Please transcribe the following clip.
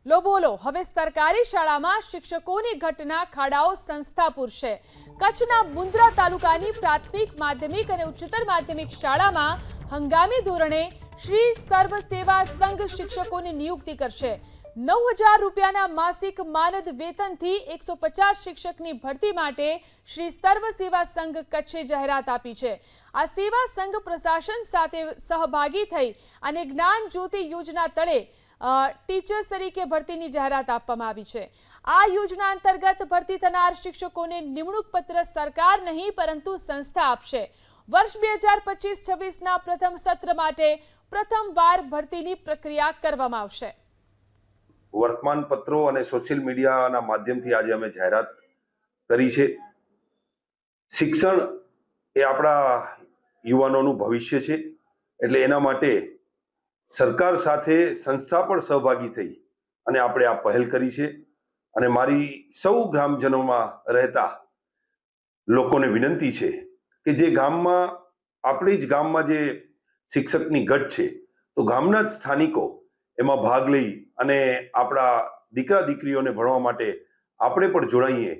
લો બોલો, હવે સરકારી શાળામાં શિક્ષકોની ઘટના ખાડાઓ સંસ્થા પૂરશે। કચ્છના મુન્દ્રા તાલુકાની પ્રાથમિક, માધ્યમિક અને ઉચ્ચતર માધ્યમિક શાળામાં હંગામી ધોરણે શ્રી સર્વ સેવા સંઘ શિક્ષકોની નિયુક્તિ કરશે। 9,000 રૂપિયાના માસિક માનદ વેતનથી 150 શિક્ષકની ભરતી માટે શ્રી સર્વ સેવા સંઘ કચ્છે જાહેરાત આપી છે। આ સેવા સંઘ પ્રશાસન સાથે સહભાગી થઈ અને જ્ઞાન જ્યોતિ યોજના તળે ટીચર્સ તરીકે ભરતીની જાહેરાત આપવામાં આવી છે। આ યોજના અંતર્ગત ભરતી થનાર શિક્ષકોને નિમણૂક પત્ર સરકાર નહીં પરંતુ સંસ્થા આપશે। વર્ષ 2025-26ના પ્રથમ સત્ર માટે પ્રથમવાર ભરતીની પ્રક્રિયા કરવામાં આવશે। વર્તમાન પત્રો અને સોશિયલ મીડિયાના માધ્યમથી આજે અમે જાહેરાત કરી છે। શિક્ષણ એ આપણા યુવાનોનું ભવિષ્ય છે, એટલે એના માટે સરકાર સાથે સંસ્થા પણ સહભાગી થઈ અને આપણે આ પહેલ કરી છે। અને મારી સૌ ગ્રામજનોમાં રહેતા લોકોને વિનંતી છે કે જે ગામમાં આપણી જ ગામમાં જે શિક્ષકની ઘટ છે, તો ગામના જ સ્થાનિકો એમાં ભાગ લઈ અને આપણા દીકરા દીકરીઓને ભણવા માટે આપણે પણ જોડાઈએ।